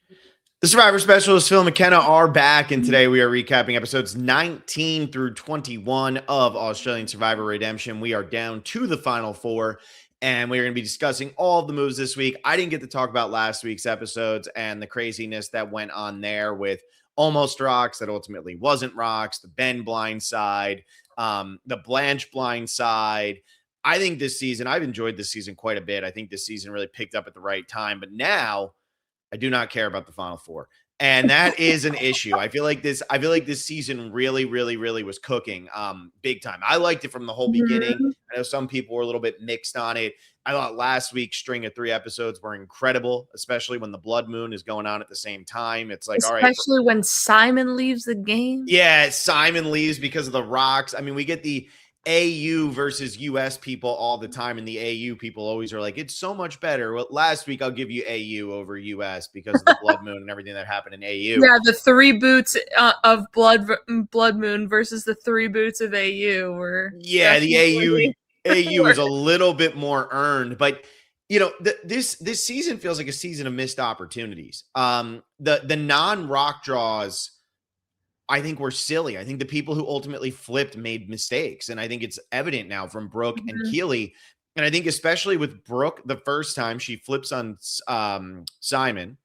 The Survivor Specialists, Phil and McKenna, are back, and today we are recapping episodes 19 through 21 of Australian Survivor Redemption. We are down to the final four, and we're going to be discussing all of the moves this week. I didn't get to talk about last week's episodes and the craziness that went on there with almost rocks that ultimately wasn't rocks, the Ben blindside, the Blanche blindside. I think this season, I've enjoyed this season quite a bit. I think this season really picked up at the right time, but now I do not care about the final four. And that is an issue. I feel like this season really was cooking big time. I liked it from the whole beginning. I know some people were a little bit mixed on it. I thought last week's string of 3 episodes were incredible, especially when the blood moon is going on at the same time. It's like, all right. Especially when Simon leaves the game. Yeah, Simon leaves because of the rocks. I mean, we get the AU versus US people all the time, and the AU people always are like, it's so much better. Well, last week I'll give you AU over US because of the blood moon and everything that happened in AU. Yeah, the 3 boots of blood moon versus the 3 boots of AU were. Yeah, the AU is a little bit more earned, but you know, this season feels like a season of missed opportunities. The non-rock draws, I think, were silly. I think the people who ultimately flipped made mistakes. And I think it's evident now from Brooke and Keely. And I think especially with Brooke, the first time she flips on Simon,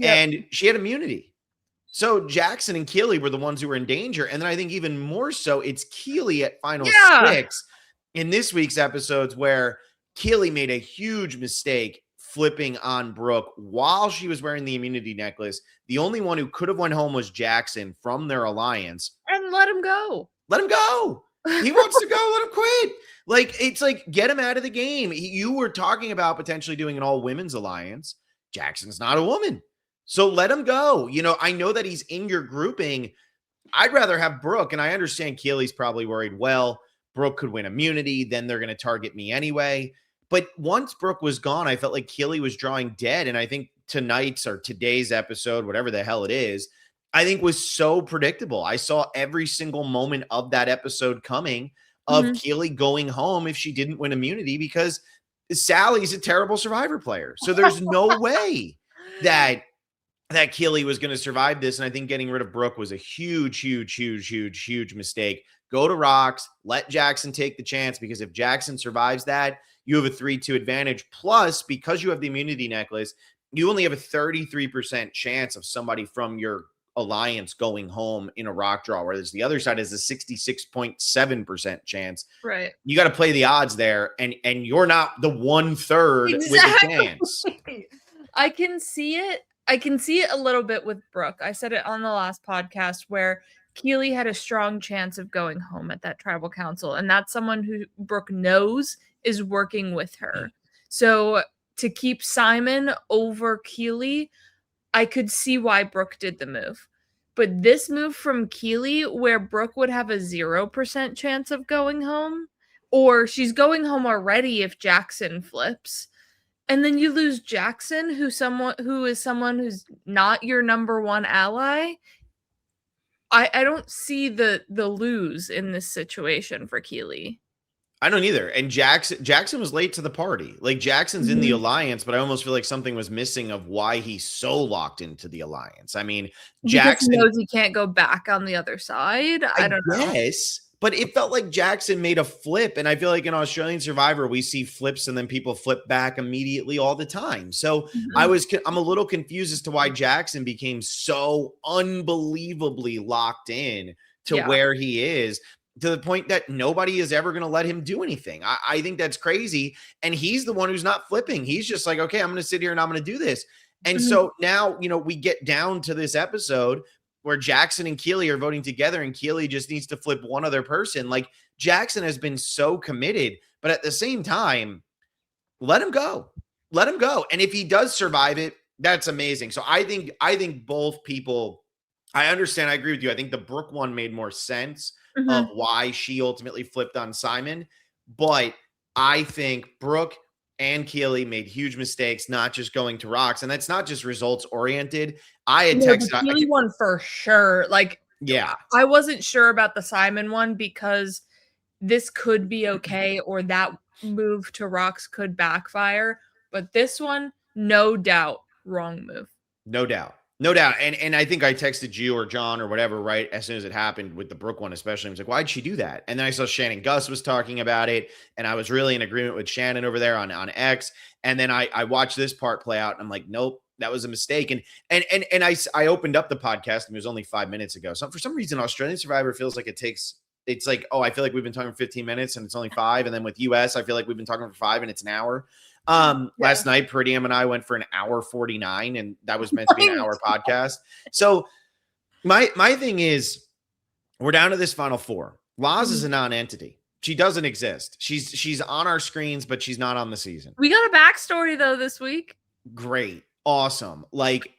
and she had immunity. So Jackson and Keely were the ones who were in danger. And then I think even more so, it's Keely at final 6 in this week's episodes where Keely made a huge mistake flipping on Brooke while she was wearing the immunity necklace. The only one who could have went home was Jackson from their alliance. And let him go. Let him go. He wants to go. Let him quit. Like, it's like, get him out of the game. You were talking about potentially doing an all-women's alliance. Jackson's not a woman. So let him go. You know, I know that he's in your grouping. I'd rather have Brooke, and I understand Keely's probably worried, well, Brooke could win immunity, then they're going to target me anyway. But once Brooke was gone, I felt like Keely was drawing dead. And I think tonight's or today's episode, whatever the hell it is, I think was so predictable. I saw every single moment of that episode coming of Keely going home if she didn't win immunity, because Sally's a terrible Survivor player. So there's no way that Keely was going to survive this. And I think getting rid of Brooke was a huge mistake. Go to rocks, let Jackson take the chance, because if Jackson survives that, you have a 3-2 advantage. Plus, because you have the immunity necklace, you only have a 33% chance of somebody from your alliance going home in a rock draw, whereas the other side has a 66.7% chance. Right. You got to play the odds there, and you're not the 1/3 with a chance. I can see it. I can see it a little bit with Brooke. I said it on the last podcast where Keely had a strong chance of going home at that tribal council, and that's someone who Brooke knows is working with her. So to keep Simon over Keely, I could see why Brooke did the move. But this move from Keely, where Brooke would have a 0% chance of going home, or she's going home already if Jackson flips, and then you lose Jackson, who is someone who's not your number one ally. I don't see the lose in this situation for Keely. I don't either. And Jackson was late to the party. Like, Jackson's in the alliance, but I almost feel like something was missing of why he's so locked into the alliance. I mean, Jackson because he knows he can't go back on the other side. I don't know. Yes, but it felt like Jackson made a flip, and I feel like in Australian Survivor we see flips and then people flip back immediately all the time. So I'm a little confused as to why Jackson became so unbelievably locked in to where he is, to the point that nobody is ever going to let him do anything. I think that's crazy. And he's the one who's not flipping. He's just like, okay, I'm going to sit here and I'm going to do this. And so now, you know, we get down to this episode where Jackson and Keely are voting together, and Keely just needs to flip one other person. Like, Jackson has been so committed, but at the same time, let him go. Let him go. And if he does survive it, that's amazing. So I think both people, I understand. I agree with you. I think the Brooke one made more sense of why she ultimately flipped on Simon. But I think Brooke and Keely made huge mistakes, not just going to rocks. And that's not just results oriented. I had texted the Keely one for sure. Like, yeah, I wasn't sure about the Simon one because this could be okay, or that move to rocks could backfire. But this one, no doubt, wrong move. No doubt. No doubt. And I think I texted you or John or whatever, right? As soon as it happened with the Brooke one, especially, I was like, why'd she do that? And then I saw Shannon Gus was talking about it. And I was really in agreement with Shannon over there on X. And then I watched this part play out and I'm like, nope, that was a mistake. And I opened up the podcast and it was only 5 minutes ago. So for some reason, Australian Survivor feels like it's like, oh, I feel like we've been talking for 15 minutes and it's only 5. And then with US, I feel like we've been talking for 5 and it's an hour. Yeah. Last night, Peridium and I went for an hour 49, and that was meant to be an hour podcast. So my thing is, we're down to this final 4. Laz is a non-entity. She doesn't exist. She's on our screens, but she's not on the season. We got a backstory though this week. Great. Awesome. Like,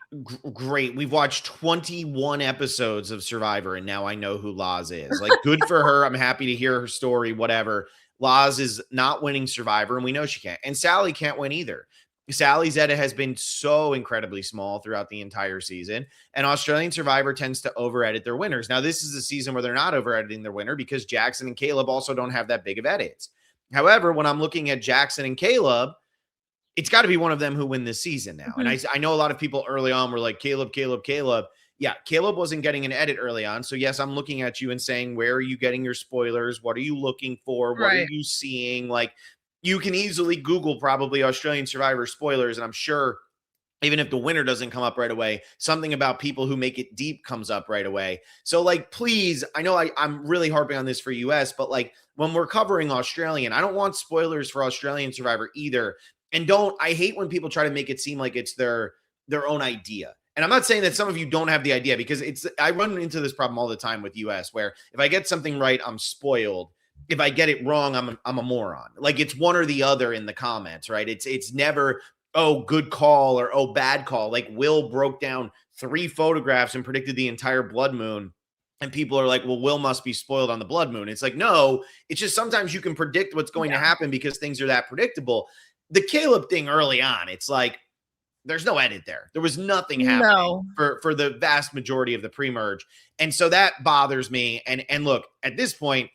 great. We've watched 21 episodes of Survivor, and now I know who Laz is. Like, good for her. I'm happy to hear her story, whatever. Laz is not winning Survivor, and we know she can't. And Sally can't win either. Sally's edit has been so incredibly small throughout the entire season, and Australian Survivor tends to over-edit their winners. Now, this is a season where they're not over-editing their winner because Jackson and Caleb also don't have that big of edits. However, when I'm looking at Jackson and Caleb, it's got to be one of them who win this season now. And I know a lot of people early on were like, Caleb. Yeah, Caleb wasn't getting an edit early on. So yes, I'm looking at you and saying, where are you getting your spoilers? What are you looking for? What are you seeing? Like, you can easily Google probably Australian Survivor spoilers. And I'm sure even if the winner doesn't come up right away, something about people who make it deep comes up right away. So like, please, I know I'm really harping on this for US, but like when we're covering Australian, I don't want spoilers for Australian Survivor either. And I hate when people try to make it seem like it's their own idea. And I'm not saying that some of you don't have the idea, because I run into this problem all the time with US, where if I get something right, I'm spoiled. If I get it wrong, I'm a moron. Like, it's one or the other in the comments, right? It's never, oh, good call or oh, bad call. Like, Will broke down 3 photographs and predicted the entire blood moon. And people are like, well, Will must be spoiled on the blood moon. It's like, no, it's just sometimes you can predict what's going to happen because things are that predictable. The Caleb thing early on, it's like, there's no edit there. There was nothing happening for the vast majority of the pre-merge. And so that bothers me. And look, at this point,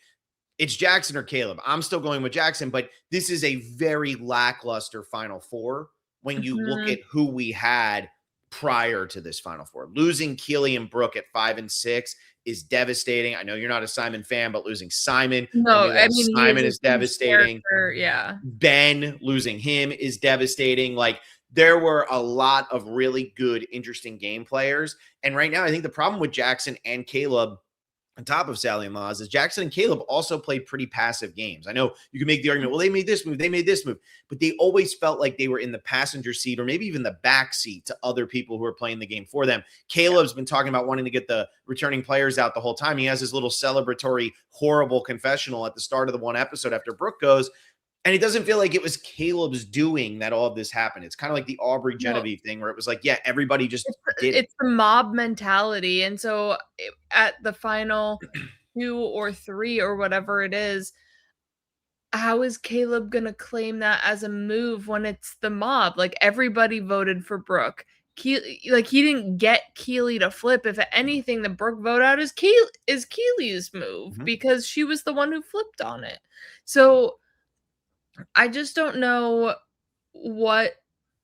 it's Jackson or Caleb. I'm still going with Jackson, but this is a very lackluster Final Four when you look at who we had prior to this Final Four. Losing Keely and Brooke at 5 and 6 is devastating. I know you're not a Simon fan, but losing Simon, Simon is devastating. Yeah. Ben, losing him is devastating. Like, there were a lot of really good, interesting game players. And right now, I think the problem with Jackson and Caleb, on top of Sally and Laz, is Jackson and Caleb also played pretty passive games. I know you can make the argument, well, they made this move, but they always felt like they were in the passenger seat or maybe even the back seat to other people who are playing the game for them. Caleb's been talking about wanting to get the returning players out the whole time. He has his little celebratory, horrible confessional at the start of the one episode after Brooke goes. And it doesn't feel like it was Caleb's doing that all of this happened. It's kind of like the Aubrey Genevieve thing where it was like, yeah, everybody just did it. It's the mob mentality. And so at the final 2 or 3 or whatever it is, how is Caleb going to claim that as a move when it's the mob? Like, everybody voted for Brooke. He didn't get Keely to flip. If anything, the Brooke vote out is Keely's move because she was the one who flipped on it. So I just don't know what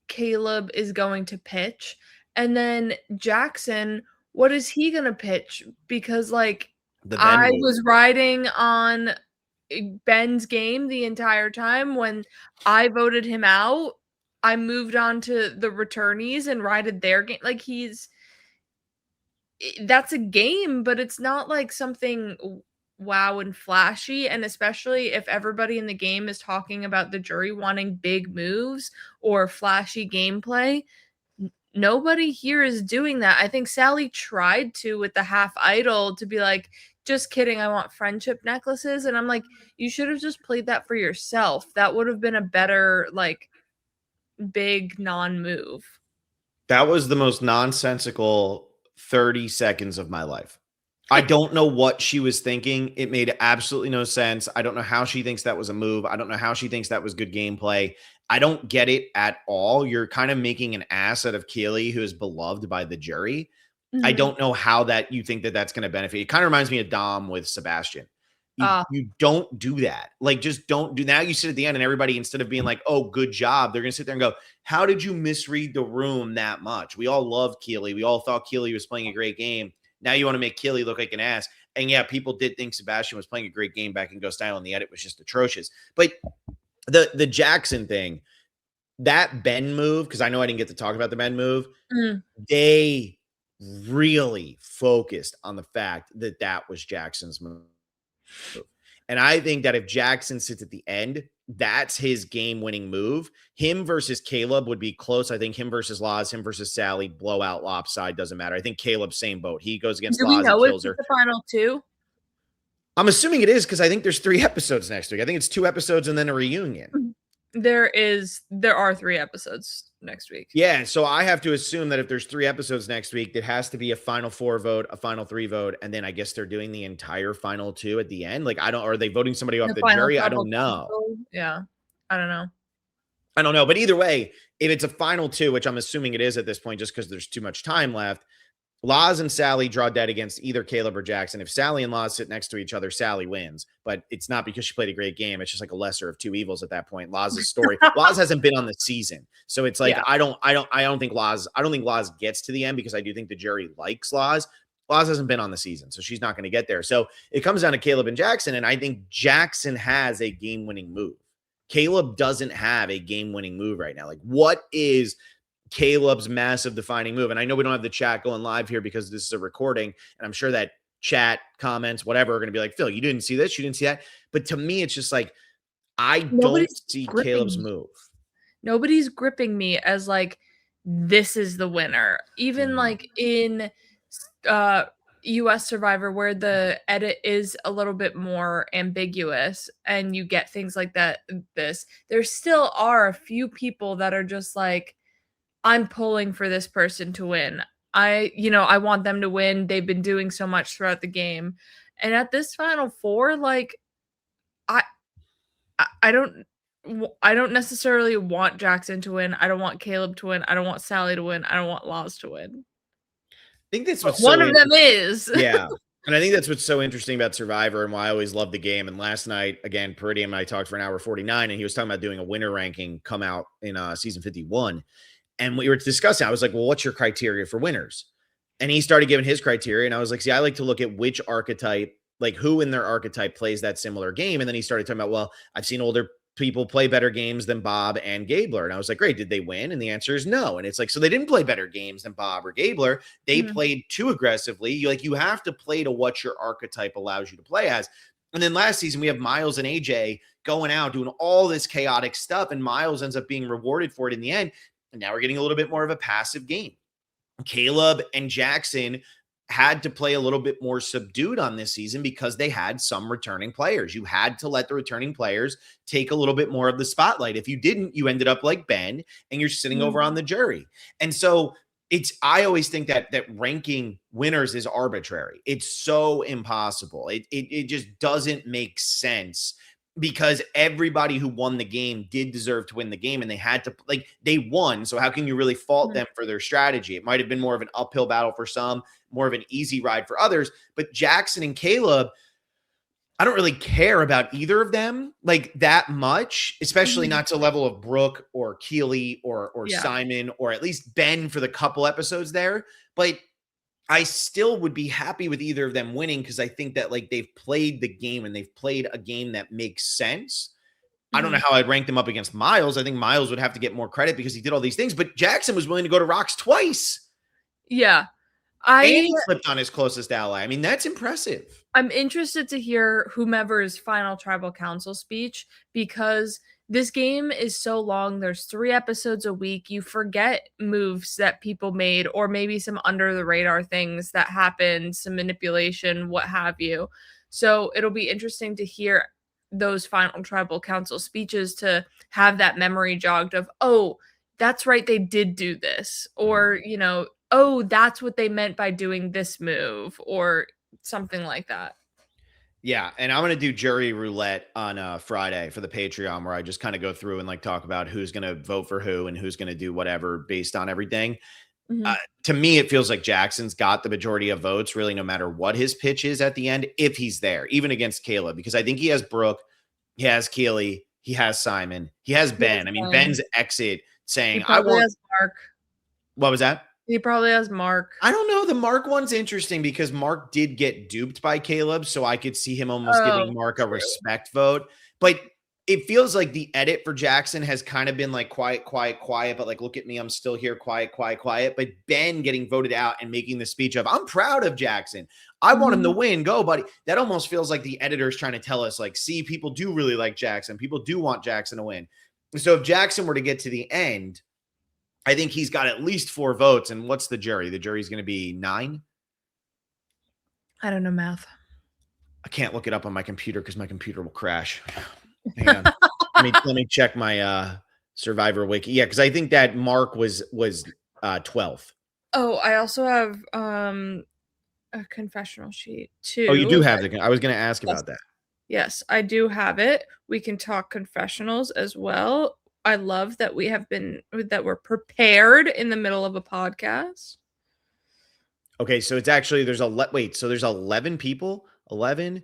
Caleb is going to pitch. And then Jackson, what is he going to pitch? Because, like, I was riding on Ben's game the entire time. When I voted him out, I moved on to the returnees and rided their game. Like, that's a game, but it's not like something wow and flashy. And especially if everybody in the game is talking about the jury wanting big moves or flashy gameplay, nobody here is doing that. I think Sally tried to with the half idol to be like, just kidding, I want friendship necklaces. And I'm like, you should have just played that for yourself. That would have been a better, like, big non-move. That was the most nonsensical 30 seconds of my life. I don't know what she was thinking. It made absolutely no sense. I don't know how she thinks that was a move. I don't know how she thinks that was good gameplay. I don't get it at all. You're kind of making an ass out of Keely, who is beloved by the jury. I don't know how that you think that that's going to benefit. It kind of reminds me of Dom with Sebastian. You don't do that. Like, just don't do. Now you sit at the end and everybody, instead of being like, oh, good job, they're going to sit there and go, how did you misread the room that much? We all loved Keely. We all thought Keely was playing a great game. Now you want to make Keely look like an ass. And yeah, people did think Sebastian was playing a great game back in Ghost Island. The edit was just atrocious. But the Jackson thing, that Ben move, because I know I didn't get to talk about the Ben move, they really focused on the fact that that was Jackson's move. And I think that if Jackson sits at the end, that's his game-winning move. Him versus Caleb would be close. I think him versus Laz, him versus Sally, blowout, lopside, doesn't matter. I think Caleb's same boat. He goes against Do we Laz, know he if kills it's her. the final 2? I'm assuming it is, because I think there's 3 episodes next week. I think it's 2 episodes and then a reunion. There are 3 episodes next week. Yeah, so I have to assume that if there's 3 episodes next week, there has to be a final 4 vote, a final 3 vote, and then I guess they're doing the entire final 2 at the end. Like, are they voting somebody off the jury? I don't know. Yeah, I don't know. I don't know, but either way, if it's a final 2, which I'm assuming it is at this point, just because there's too much time left, Laz and Sally draw dead against either Caleb or Jackson. If Sally and Laz sit next to each other, Sally wins, but it's not because she played a great game. It's just like a lesser of 2 evils at that point. Laz's story. Laz hasn't been on the season, so it's like, yeah. I don't think Laz gets to the end, because I do think the jury likes Laz. Laz hasn't been on the season, so she's not going to get there. So it comes down to Caleb and Jackson, and I think Jackson has a game-winning move. Caleb doesn't have a game-winning move right now. Like, what is Caleb's massive defining move? And I know we don't have the chat going live here because this is a recording, and I'm sure that chat, comments, whatever, are going to be like, Phil, you didn't see this, you didn't see that. But to me, it's just like, don't see Caleb's move. Nobody's gripping me as like, this is the winner. Even like in US Survivor, where the edit is a little bit more ambiguous and you get things like that, there still are a few people that are just like, I'm pulling for this person to win. I want them to win. They've been doing so much throughout the game. And at this final 4, like, I don't necessarily want Jackson to win. I don't want Caleb to win. I don't want Sally to win. I don't want Laz to win. I think that's what one of them is. Yeah. And I think that's what's so interesting about Survivor and why I always love the game. And last night, again, Peridium and I talked for an hour 49, and he was talking about doing a winner ranking come out in season 51. And we were discussing, I was like, well, what's your criteria for winners? And he started giving his criteria. And I was like, see, I like to look at which archetype, like who in their archetype plays that similar game. And then he started talking about, well, I've seen older people play better games than Bob and Gabler. And I was like, great, did they win? And the answer is no. And it's like, so they didn't play better games than Bob or Gabler. They played too aggressively. You have to play to what your archetype allows you to play as. And then last season, we have Miles and AJ going out, doing all this chaotic stuff. And Miles ends up being rewarded for it in the end. And now we're getting a little bit more of a passive game. Caleb and Jackson had to play a little bit more subdued on this season because they had some returning players. You had to let the returning players take a little bit more of the spotlight. If you didn't, you ended up like Ben and you're sitting over on the jury. And so I always think that ranking winners is arbitrary. It's so impossible. It just doesn't make sense, because everybody who won the game did deserve to win the game, and they had to, like, they won. So how can you really fault them for their strategy? It might have been more of an uphill battle for some, more of an easy ride for others. But Jackson and Caleb, I don't really care about either of them like that much, especially not to the level of Brooke or Keely or Simon, or at least Ben for the couple episodes there. But I still would be happy with either of them winning, because I think that, like, they've played the game and they've played a game that makes sense. I don't know how I'd rank them up against Miles. I think Miles would have to get more credit because he did all these things, but Jackson was willing to go to rocks twice. Yeah. And he flipped on his closest ally. I mean, that's impressive. I'm interested to hear whomever's final tribal council speech, because this game is so long. There's 3 episodes a week. You forget moves that people made, or maybe some under the radar things that happened, some manipulation, what have you. So it'll be interesting to hear those final tribal council speeches, to have that memory jogged of, oh, that's right, they did do this, or, oh, that's what they meant by doing this move, or something like that. Yeah, and I'm going to do jury roulette on Friday for the Patreon, where I just kind of go through and like talk about who's going to vote for who and who's going to do whatever based on everything. To me, it feels like Jackson's got the majority of votes, really, no matter what his pitch is at the end, if he's there, even against Caleb, because I think he has Brooke, he has Keely, he has Simon, he has Ben. I mean, Ben's exit saying, He I probably want. has Mark. What was that? He probably has Mark. I don't know. The Mark one's interesting because Mark did get duped by Caleb, so I could see him almost giving Mark a respect vote. But it feels like the edit for Jackson has kind of been like quiet, quiet, quiet, but like, look at me, I'm still here, quiet, quiet, quiet. But Ben getting voted out and making the speech of, I'm proud of Jackson. I want him to win. Go, buddy. That almost feels like the editor's trying to tell us, like, see, people do really like Jackson. People do want Jackson to win. So if Jackson were to get to the end, I think he's got at least 4 votes. And what's the jury? The jury's going to be 9? I don't know math. I can't look it up on my computer because my computer will crash. Hang on. let me check my Survivor wiki. Yeah, because I think that Mark was 12th. Oh, I also have a confessional sheet too. Oh, you do have I was going to ask about that. Yes, I do have it. We can talk confessionals as well. I love that we're prepared in the middle of a podcast. Okay, so it's actually there's 11 people. 11.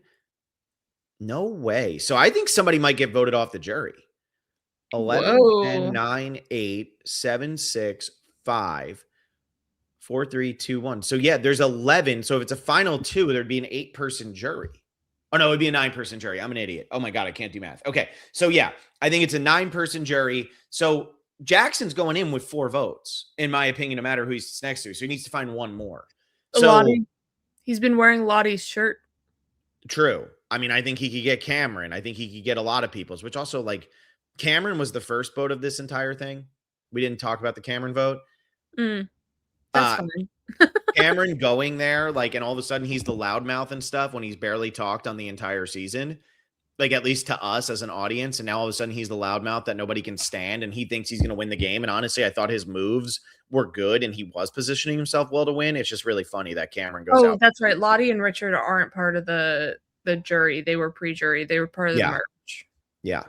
No way. So I think somebody might get voted off the jury. 11, Whoa. 10, 9, 8, 7, 6, 5, 4, 3, 2, 1. So yeah, there's 11. So if it's a final 2, there'd be an 8-person jury. Oh no, it'd be a 9-person jury. I'm an idiot. Oh my God, I can't do math. Okay. So yeah, I think it's a 9-person jury. So Jackson's going in with 4 votes, in my opinion, no matter who he's next to. So he needs to find one more. So Lottie, he's been wearing Lottie's shirt. True. I mean, I think he could get Cameron. I think he could get a lot of people's, which also, like, Cameron was the first vote of this entire thing. We didn't talk about the Cameron vote. That's fine. Cameron going there, like, and all of a sudden he's the loudmouth and stuff when he's barely talked on the entire season, like, at least to us as an audience. And now all of a sudden he's the loudmouth that nobody can stand, and he thinks he's going to win the game. And honestly, I thought his moves were good and he was positioning himself well to win. It's just really funny that Cameron goes out. Oh, that's right. Lottie and Richard aren't part of the jury. They were pre-jury. They were part of the merge. Yeah.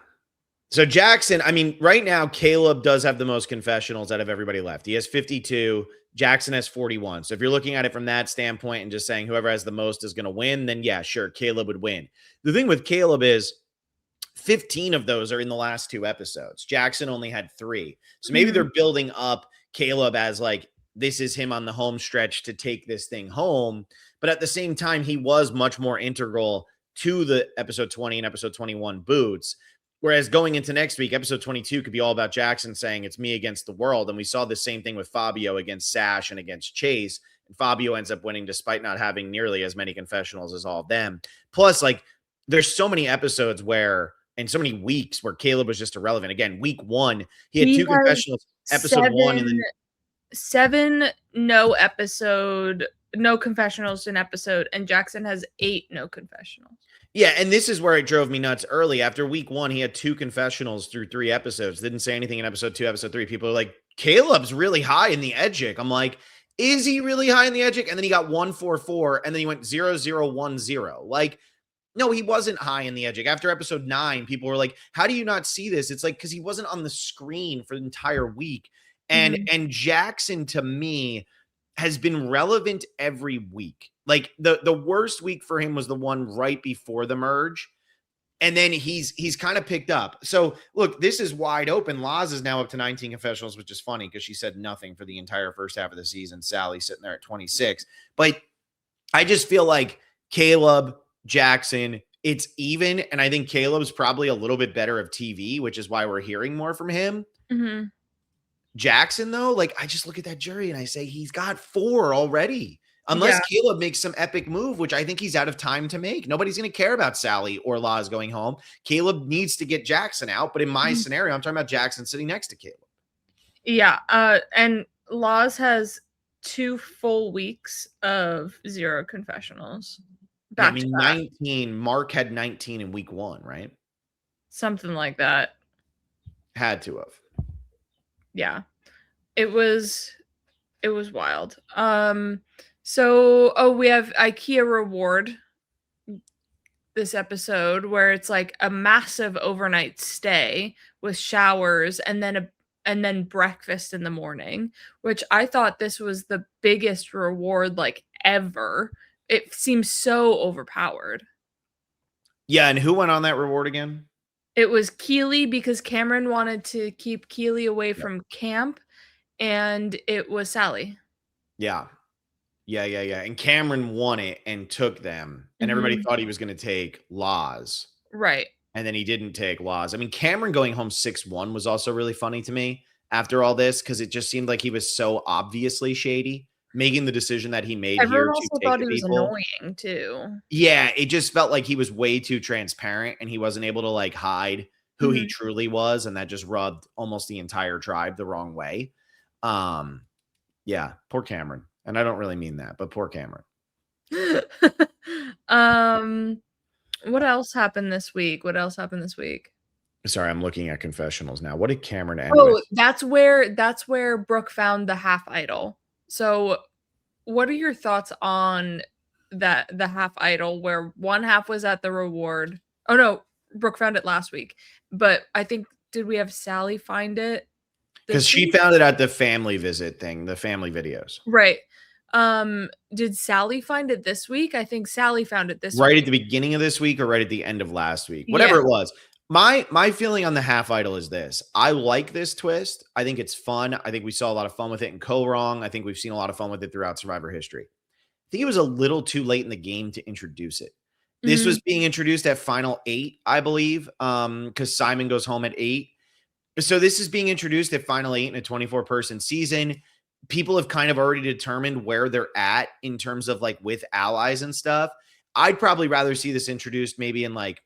So Jackson, I mean, right now, Caleb does have the most confessionals out of everybody left. He has 52. Jackson has 41. So if you're looking at it from that standpoint and just saying whoever has the most is going to win, then yeah, sure, Caleb would win. The thing with Caleb is 15 of those are in the last 2 episodes. Jackson only had 3. So maybe they're building up Caleb as like, this is him on the home stretch to take this thing home. But at the same time, he was much more integral to the episode 20 and episode 21 boots. Whereas going into next week, episode 22 could be all about Jackson saying it's me against the world. And we saw the same thing with Fabio against Sash and against Chase. And Fabio ends up winning despite not having nearly as many confessionals as all of them. Plus, like, there's so many episodes where, and so many weeks where Caleb was just irrelevant. Again, week 1, he had 2 confessionals, episode 1, and then 7 no confessionals in episode, and Jackson has 8 no confessionals. Yeah, and this is where it drove me nuts early. After week 1, he had 2 confessionals through 3 episodes. Didn't say anything in episode 2, episode 3. People are like, Caleb's really high in the Edgic. I'm like, is he really high in the Edgic? And then he got 144, and then he went 0010. Like, no, he wasn't high in the Edgic. After episode 9, people were like, how do you not see this? It's like, because he wasn't on the screen for the entire week. And Jackson, to me, has been relevant every week. Like, the worst week for him was the one right before the merge. And then he's kind of picked up. So look, this is wide open. Laz is now up to 19 confessionals, which is funny because she said nothing for the entire first half of the season. Sally's sitting there at 26. But I just feel like Caleb, Jackson, it's even. And I think Caleb's probably a little bit better of TV, which is why we're hearing more from him. Jackson, though, like, I just look at that jury and I say he's got 4 already. Unless Caleb makes some epic move, which I think he's out of time to make. Nobody's going to care about Sally or Laz going home. Caleb needs to get Jackson out. But in my scenario, I'm talking about Jackson sitting next to Caleb. Yeah. And Laz has 2 full weeks of 0 confessionals. Yeah, I mean, 19. Mark had 19 in week 1, right? Something like that. Had to have. Yeah. It was wild. So we have IKEA reward this episode where it's like a massive overnight stay with showers and then and then breakfast in the morning, which I thought this was the biggest reward, like, ever. It seems so overpowered. Yeah, and who went on that reward again? It was Keely because Cameron wanted to keep Keely away Yep. from camp, and it was Sally. Yeah. Yeah. And Cameron won it and took them, and everybody Mhm. thought he was gonna take Laws, Right. and then he didn't take Laws. I mean, Cameron going home 6-1 was also really funny to me after all this, because it just seemed like he was so obviously shady, making the decision that he made Everyone here to also take thought the he was people. annoying too. Yeah, it just felt like he was way too transparent, and he wasn't able to, like, hide who he Mhm. truly was, and that just rubbed almost the entire tribe the wrong way. Um, yeah, poor Cameron, and I don't really mean that, but poor Cameron. Um, what else happened this week? What else happened this week? Sorry, I'm looking at confessionals now. What did Cameron end with? Oh, that's where Brooke found the half idol. So, what are your thoughts on the half idol where one half was at the reward? Oh no, Brooke found it last week. But I think did we have Sally find it Because this she week? found it at the family visit thing, the family videos. Right. Did Sally find it this week? I think Sally found it this Right week. at the beginning of this week or right at the end of last week, Yeah. whatever it was. My feeling on the half idol is this. I like this twist. I think it's fun. I think we saw a lot of fun with it in Co Wrong. I think we've seen a lot of fun with it throughout Survivor history. I think it was a little too late in the game to introduce it. This was Mhm. being introduced at final 8, I believe, because Simon goes home at 8. So this is being introduced at final 8 in a 24-person season. People have kind of already determined where they're at in terms of like with allies and stuff. I'd probably rather see this introduced maybe in like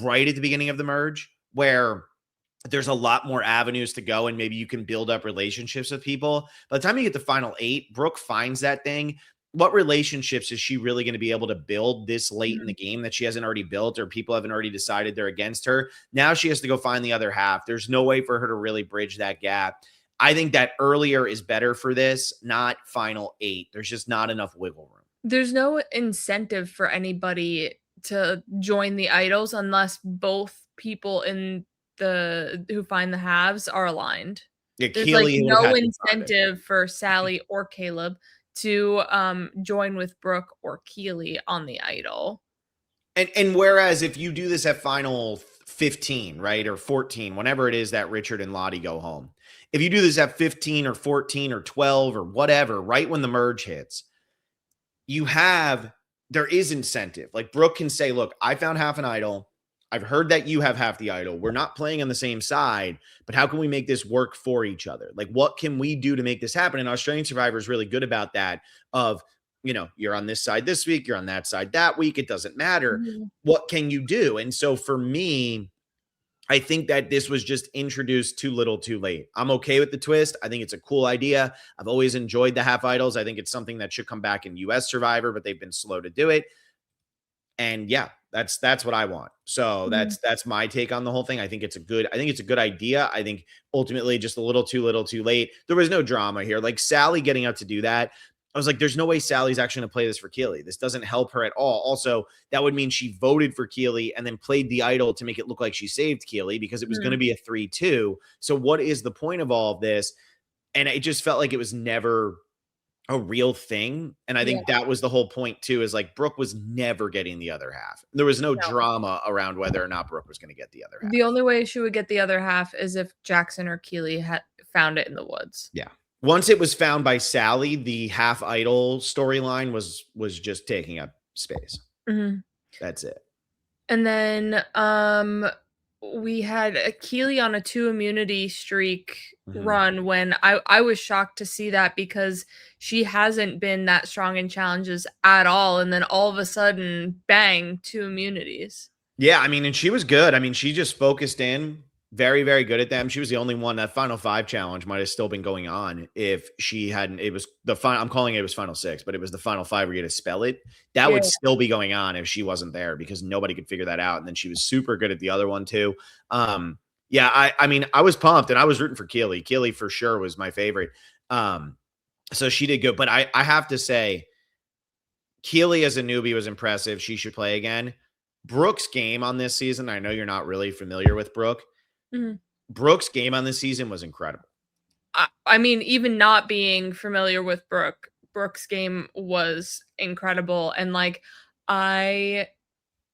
right at the beginning of the merge where there's a lot more avenues to go and maybe you can build up relationships with people. By the time you get to final 8, Brooke finds that thing. What relationships is she really going to be able to build this late in the Mhm. game that she hasn't already built or people haven't already decided they're against her? Now she has to go find the other half. There's no way for her to really bridge that gap. I think that earlier is better for this, not final 8. There's just not enough wiggle room. There's no incentive for anybody to join the idols unless both people in the who find the halves are aligned. Yeah, There's, like, Keely would have no had to find it. incentive for Sally or Caleb to, join with Brooke or Keely on the idol. And whereas if you do this at final 15, right, or 14, whenever it is that Richard and Lottie go home, if you do this at 15 or 14 or 12 or whatever, right when the merge hits, you have there is incentive. Like Brooke can say, look, I found half an idol. I've heard that you have half the idol. We're not playing on the same side, but how can we make this work for each other? Like, what can we do to make this happen? And Australian Survivor is really good about that. Of, you're on this side this week, you're on that side that week. It doesn't matter. Mhm. What can you do? And so for me, I think that this was just introduced too little too late. I'm okay with the twist. I think it's a cool idea. I've always enjoyed the half idols. I think it's something that should come back in US Survivor, but they've been slow to do it. And yeah, that's what I want. So Mhm. that's my take on the whole thing. I think it's a good idea. I think ultimately just a little too late. There was no drama here. Like Sally getting up to do that. I was like, there's no way Sally's actually going to play this for Keely. This doesn't help her at all. Also, that would mean she voted for Keely and then played the idol to make it look like she saved Keely because it was going to Mhm. be a 3-2. So what is the point of all of this? And it just felt like it was never a real thing. And I Yeah, think that was the whole point too, is like Brooke was never getting the other half. There was no no. drama around whether or not Brooke was going to get the other The half. only way she would get the other half is if Jackson or Keely had found it in the woods. Yeah. Once it was found by Sally, the half idol storyline was just taking up space. Mhm. That's it. And then, we had a Keely on a 2 immunity streak Mhm. run when I was shocked to see that because she hasn't been that strong in challenges at all, and then all of a sudden, bang, 2 immunities. Yeah, I mean, and she was good. I mean, she just focused in, very, very good at them. She was the only one. That final 5 challenge might have still been going on if she hadn't. It was the final. I'm calling it was final 6, but it was the final 5 where you had to spell it. That Yeah. would still be going on if she wasn't there because nobody could figure that out. And then she was super good at the other one too. Yeah, I mean, I was pumped and I was rooting for Keely. Keely for sure was my favorite. Um, so she did good, but I have to say, Keely as a newbie was impressive. She should play again. Brooke's game on this season, I know you're not really familiar with Brooke. Mhm. Brooke's game on this season was incredible. I mean, even not being familiar with Brooke's game was incredible. And like, I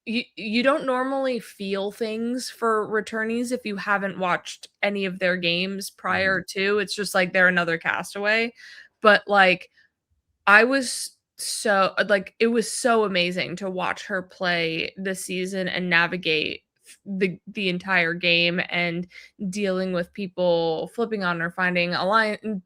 you don't normally feel things for returnees if you haven't watched any of their games prior to. It's just like they're another castaway. But like, I was so like, it was so amazing to watch her play this season and navigate the entire game and dealing with people flipping on her, finding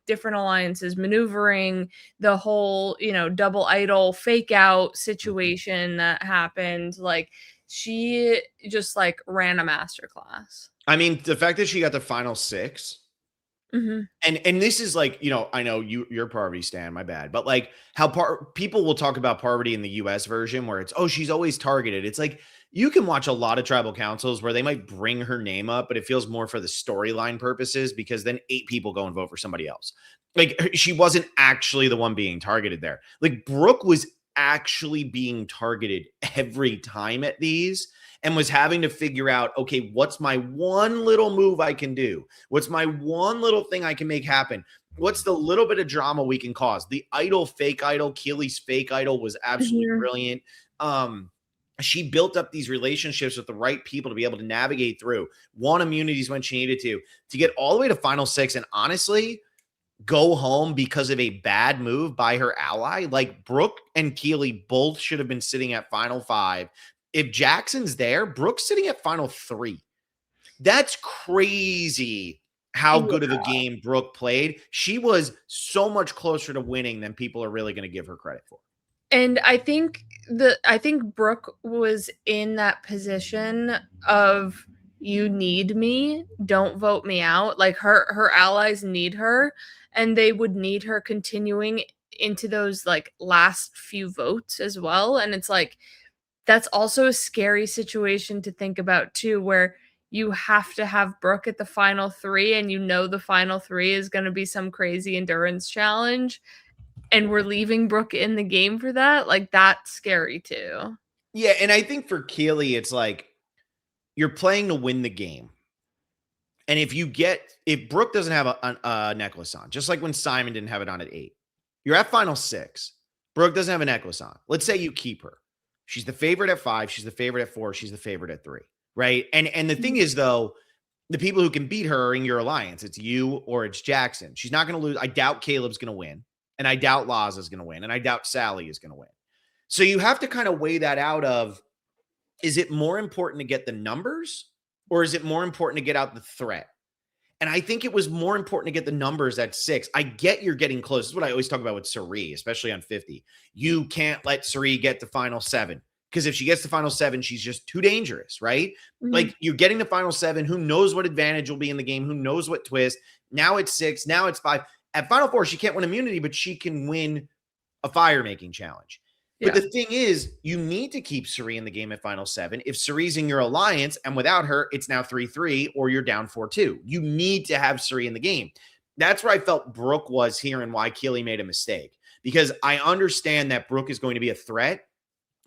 different alliances, maneuvering the whole, double idol fake out situation that happened. Like, she just like ran a masterclass. I mean, the fact that she got the final 6. Mhm. And this is like, I know you're Parvati stan, my bad. But like how people will talk about Parvati in the US version where it's, oh, she's always targeted. It's like you can watch a lot of tribal councils where they might bring her name up, but it feels more for the storyline purposes because then 8 people go and vote for somebody else. Like she wasn't actually the one being targeted there. Like Brooke was actually being targeted every time at these and was having to figure out, okay, what's my one little move I can do? What's my one little thing I can make happen? What's the little bit of drama we can cause? The idol, fake idol, Keely's fake idol was absolutely Mhm. brilliant. She built up these relationships with the right people to be able to navigate through, won immunities when she needed to get all the way to final 6. And honestly, go home because of a bad move by her ally. Like Brooke and Keely both should have been sitting at final 5. If Jackson's there, Brooke's sitting at final 3. That's crazy how Yeah. good of a game Brooke played. She was so much closer to winning than people are really going to give her credit for. And I think Brooke was in that position of, you need me, don't vote me out. Like, her allies need her, and they would need her continuing into those like last few votes as well. And it's like, that's also a scary situation to think about too, where you have to have Brooke at the final 3 and the final 3 is going to be some crazy endurance challenge, and we're leaving Brooke in the game for that. Like, that's scary too. Yeah, and I think for Keely, it's like you're playing to win the game. And if Brooke doesn't have a necklace on, just like when Simon didn't have it on at 8, you're at final 6. Brooke doesn't have a necklace on. Let's say you keep her. She's the favorite at 5. She's the favorite at 4. She's the favorite at 3. Right. And the thing is, though, the people who can beat her are in your alliance. It's you or it's Jackson. She's not going to lose. I doubt Caleb's going to win. And I doubt Laz is going to win. And I doubt Sally is going to win. So you have to kind of weigh that out of, is it more important to get the numbers or is it more important to get out the threat? And I think it was more important to get the numbers at 6. I get you're getting close. This is what I always talk about with Sari, especially on 50. You can't let Sari get to final 7 because if she gets to final 7, she's just too dangerous, right? Mhm. Like you're getting to final 7. Who knows what advantage will be in the game? Who knows what twist? Now it's 6. Now it's 5. At final 4, she can't win immunity, but she can win a fire making challenge. But Yeah. the thing is, you need to keep Sari in the game at final 7. If Sari's in your alliance and without her, it's now 3-3 or you're down 4-2. You need to have Sari in the game. That's where I felt Brooke was here and why Keely made a mistake. Because I understand that Brooke is going to be a threat,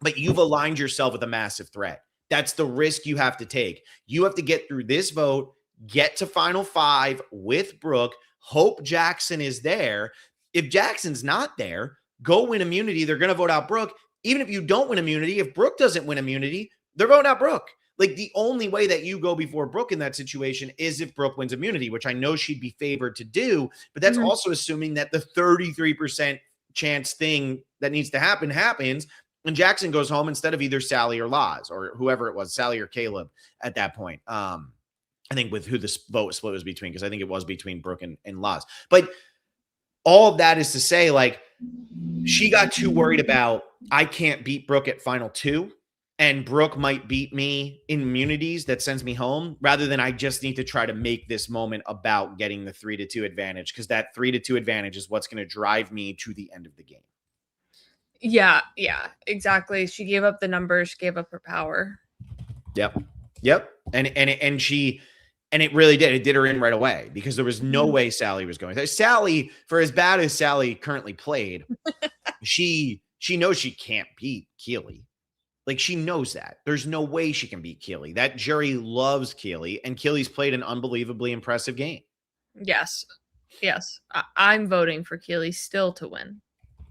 but you've aligned yourself with a massive threat. That's the risk you have to take. You have to get through this vote, get to final 5 with Brooke, hope Jackson is there. If Jackson's not there, go win immunity. They're going to vote out Brooke. Even if you don't win immunity, if Brooke doesn't win immunity, they're voting out Brooke. Like the only way that you go before Brooke in that situation is if Brooke wins immunity, which I know she'd be favored to do, but that's Mhm. also assuming that the 33% chance thing that needs to happen happens and Jackson goes home instead of either Sally or Laz or whoever it was, Sally or Caleb at that point. I think with who this vote split was between, because I think it was between Brooke and Laz. But all of that is to say, like, she got too worried about, I can't beat Brooke at final 2 and Brooke might beat me in immunities that sends me home, rather than I just need to try to make this moment about getting the 3-2 advantage, because that 3-2 advantage is what's going to drive me to the end of the game. Yeah, exactly. She gave up the numbers, she gave up her power. Yep. And it really did. It did her in right away because there was no way Sally was going. Sally, for as bad as Sally currently played, she knows she can't beat Keely. Like, she knows that. There's no way she can beat Keely. That jury loves Keely, and Keely's played an unbelievably impressive game. Yes. Yes. I'm voting for Keely still to win,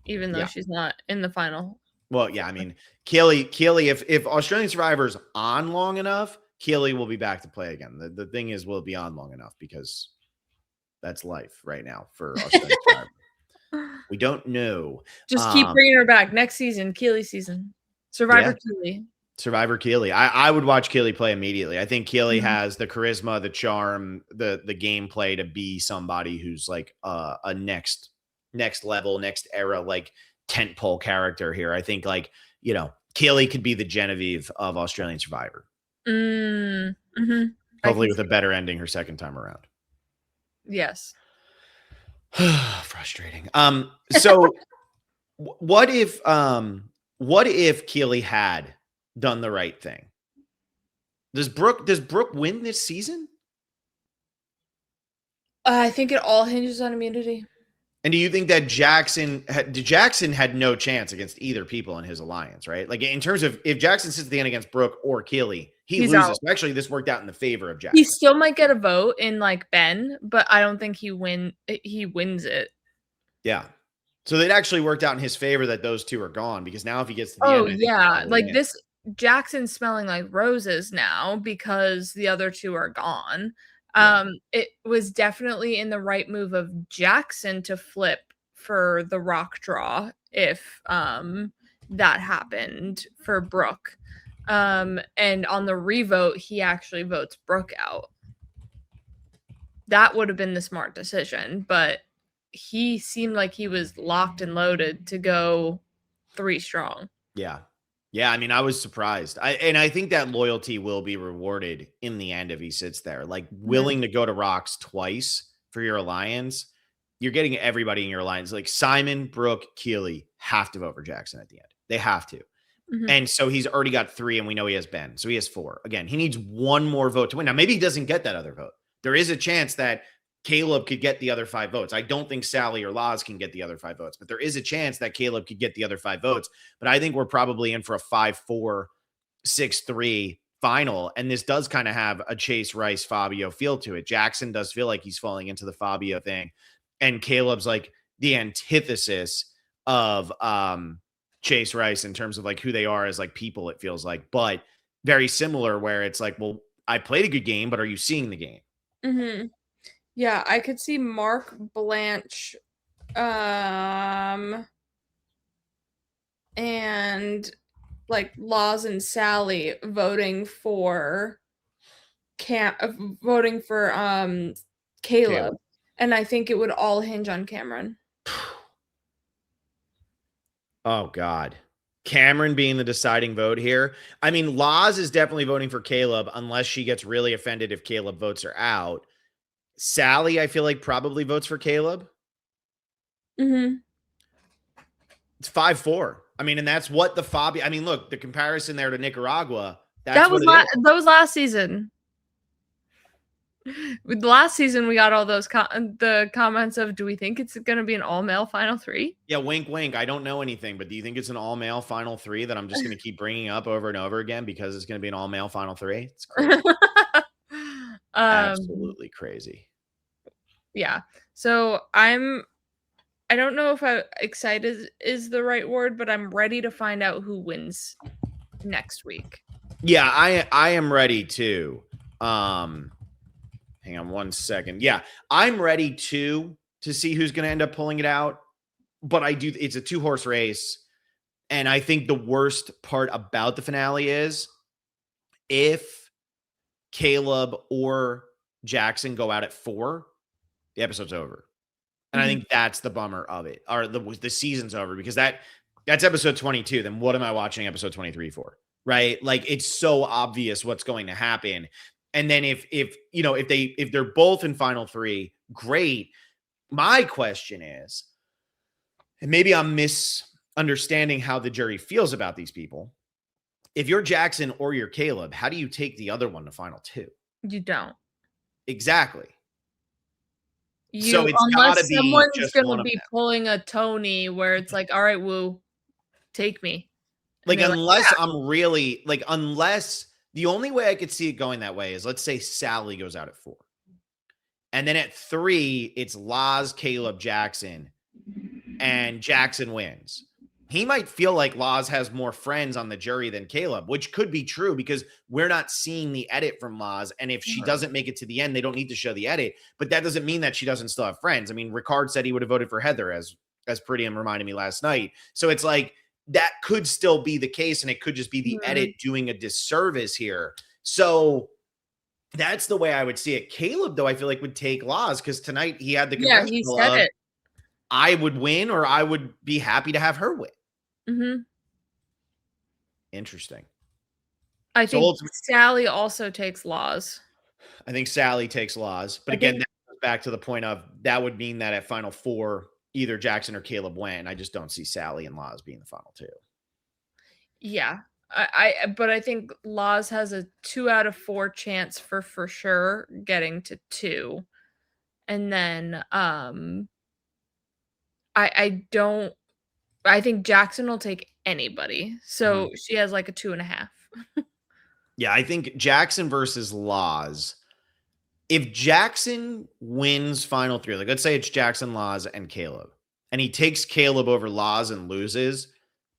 even though Yeah. she's not in the final. Well, yeah, I mean, Keely, if Australian Survivor's on long enough, Keely will be back to play again. The thing is, will it be on long enough? Because that's life right now for Australian Survivor. We don't know. Just keep bringing her back next season, Keely season. Survivor Keely. Survivor Keely. I would watch Keely play immediately. I think Keely has the charisma, the charm, the gameplay to be somebody who's like a next level, next era, like tentpole character here. I think like, Keely could be the Genevieve of Australian Survivor. Hopefully with a better ending her second time around. Yes. Frustrating. So what if Keely had done the right thing? Does Brooke win this season? I think it all hinges on immunity. And do you think that Jackson had no chance against either people in his alliance, right? Like in terms of if Jackson sits at the end against Brooke or Keely, he's loses. Out. Actually, this worked out in the favor of Jackson. He still might get a vote in like Ben, but I don't think he wins it. Yeah. So it actually worked out in his favor that those two are gone, because now if he gets to the end, yeah, like this Jackson's smelling like roses now because the other two are gone. It was definitely in the right move of Jackson to flip for the rock draw if that happened for Brooke. And on the revote, he actually votes Brooke out. That would have been the smart decision, but he seemed like he was locked and loaded to go 3 strong. Yeah. Yeah, I mean, I was surprised. I think that loyalty will be rewarded in the end if he sits there. Like, willing to go to rocks twice for your alliance, you're getting everybody in your alliance. Like Simon, Brooke, Keely have to vote for Jackson at the end. They have to. And so he's already got 3, and we know he has Ben. So he has 4. Again, he needs 1 more vote to win. Now, maybe he doesn't get that other vote. There is a chance that Caleb could get the other 5 votes. I don't think Sally or Laz can get the other 5 votes, but there is a chance that Caleb could get the other 5 votes. But I think we're probably in for a 5-4, 6-3 final. And this does kind of have a Chase Rice Fabio feel to it. Jackson does feel like he's falling into the Fabio thing. And Caleb's like the antithesis of Chase Rice in terms of like who they are as like people, it feels like, but very similar where it's like, well, I played a good game, but are you seeing the game? Yeah, I could see Mark, Blanche, and like Laz and Sally voting for Caleb. And I think it would all hinge on Cameron. Oh God. Cameron being the deciding vote here. I mean, Laz is definitely voting for Caleb unless she gets really offended if Caleb votes her out. Sally, I feel like probably votes for Caleb. It's 5-4. I mean, and that's what the Fabio. I mean, look, the comparison there to Nicaragua. That was last season. With last season, we got all those the comments of, do we think it's going to be an all-male final 3? Yeah, wink, wink. I don't know anything, but do you think it's an all-male final 3 that I'm just going to keep bringing up over and over again because it's going to be an all-male final 3? It's crazy. Absolutely crazy. Yeah. So I don't know if excited is the right word, but I'm ready to find out who wins next week. Yeah, I am ready too. Hang on 1 second. Yeah, I'm ready to see who's going to end up pulling it out. But it's a 2-horse race. And I think the worst part about the finale is if Caleb or Jackson go out at 4, the episode's over. And I think that's the bummer of it. Or the season's over, because that's episode 22. Then what am I watching episode 23 for? Right? Like, it's so obvious what's going to happen. And then if they're both in final 3, great. My question is, and maybe I'm misunderstanding how the jury feels about these people. If you're Jackson or you're Caleb, how do you take the other one to final 2? You don't. Exactly. So it's unless someone's going to be pulling a Tony where it's like, all right, woo, take me. Like, unless I'm really like, unless the only way I could see it going that way is, let's say Sally goes out at 4. And then at 3, it's Laz, Caleb, Jackson, and Jackson wins. He might feel like Laz has more friends on the jury than Caleb, which could be true because we're not seeing the edit from Laz. And if she doesn't make it to the end, they don't need to show the edit. But that doesn't mean that she doesn't still have friends. I mean, Ricard said he would have voted for Heather, as Prettium reminded me last night. So it's like, that could still be the case, and it could just be the edit doing a disservice here. So that's the way I would see it. Caleb, though, I feel like would take Laz because tonight he had the confessional he said it. I would win, or I would be happy to have her win. Interesting. I think Sally also takes Laz. I think Sally takes Laz. But again, that goes back to the point of that would mean that at Final 4, either Jackson or Caleb win. I just don't see Sally and Laz being the final 2. Yeah. But I think Laz has a 2 out of 4 chance for sure getting to 2. And then I think Jackson will take anybody. So she has like a 2.5. Yeah, I think Jackson versus Laz. If Jackson wins final 3, like let's say it's Jackson, Laz, and Caleb, and he takes Caleb over Laz and loses,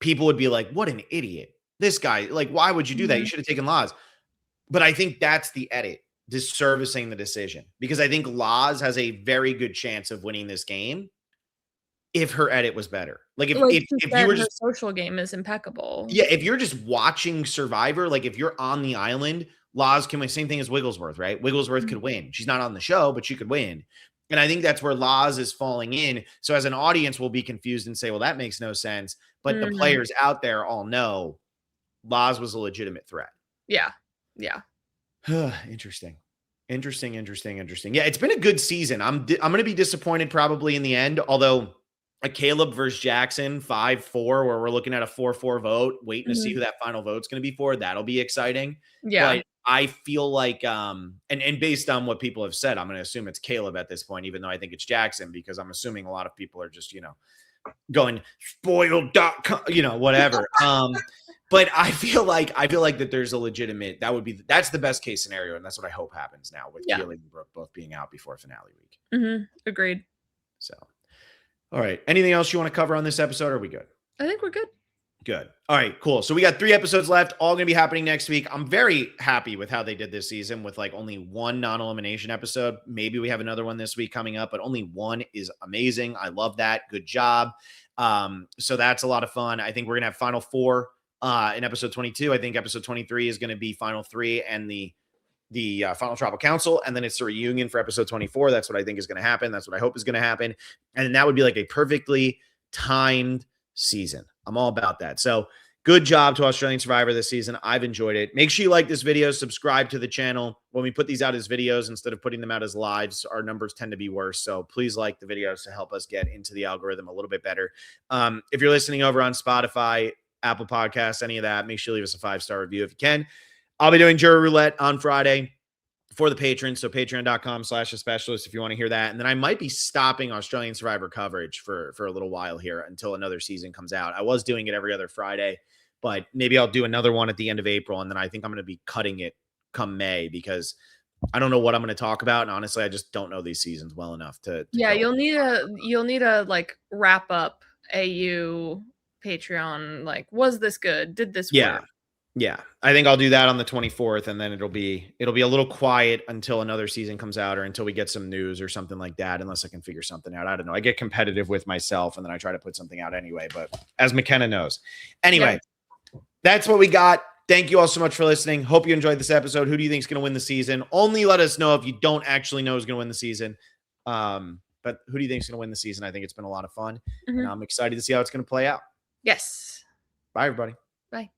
people would be like, what an idiot. This guy, like, why would you do that? You should have taken Laz. But I think that's the edit, disservicing the decision, because I think Laz has a very good chance of winning this game if her edit was better. Like, if you were just, her social game is impeccable. Yeah, if you're just watching Survivor, like if you're on the island, Laz can win. Same thing as Wigglesworth, right? Wigglesworth could win. She's not on the show, but she could win. And I think that's where Laz is falling in. So as an audience, we'll be confused and say, well, that makes no sense. But the players out there all know Laz was a legitimate threat. Yeah. Interesting. Yeah, it's been a good season. I'm going to be disappointed probably in the end, although a Caleb versus Jackson 5-4, where we're looking at a 4-4 vote, waiting to see who that final vote's going to be for. That'll be exciting. Yeah. But I feel like, and based on what people have said, I'm going to assume it's Caleb at this point, even though I think it's Jackson, because I'm assuming a lot of people are just, going spoiled.com, whatever. But I feel like that there's a legitimate, that's the best case scenario. And that's what I hope happens now with Keely and Brooke both being out before finale week. Agreed. So, all right. Anything else you want to cover on this episode? Or are we good? I think we're good. Good. All right, cool. So we got 3 episodes left, all going to be happening next week. I'm very happy with how they did this season with like only 1 non-elimination episode. Maybe we have another one this week coming up, but only 1 is amazing. I love that. Good job. So that's a lot of fun. I think we're going to have final 4 in episode 22. I think episode 23 is going to be final 3 and the final tribal council. And then it's a reunion for episode 24. That's what I think is going to happen. That's what I hope is going to happen. And then that would be like a perfectly timed season. I'm all about that. So good job to Australian Survivor this season. I've enjoyed it. Make sure you like this video, subscribe to the channel. When we put these out as videos, instead of putting them out as lives, our numbers tend to be worse. So please like the videos to help us get into the algorithm a little bit better. If you're listening over on Spotify, Apple Podcasts, any of that, make sure you leave us a 5-star review if you can. I'll be doing Jury Roulette on Friday for the patrons. So patreon.com/thespecialist if you want to hear that. And then I might be stopping Australian Survivor coverage for a little while here until another season comes out. I was doing it every other Friday, but maybe I'll do another one at the end of April. And then I think I'm going to be cutting it come May because I don't know what I'm going to talk about. And honestly, I just don't know these seasons well enough to you'll need a like wrap up AU Patreon. Like, was this good? Did this work? Yeah, I think I'll do that on the 24th, and then it'll be a little quiet until another season comes out or until we get some news or something like that, unless I can figure something out. I don't know. I get competitive with myself, and then I try to put something out anyway, but as McKenna knows. Anyway, That's what we got. Thank you all so much for listening. Hope you enjoyed this episode. Who do you think is going to win the season? Only let us know if you don't actually know who's going to win the season. But who do you think is going to win the season? I think it's been a lot of fun, and I'm excited to see how it's going to play out. Yes. Bye, everybody. Bye.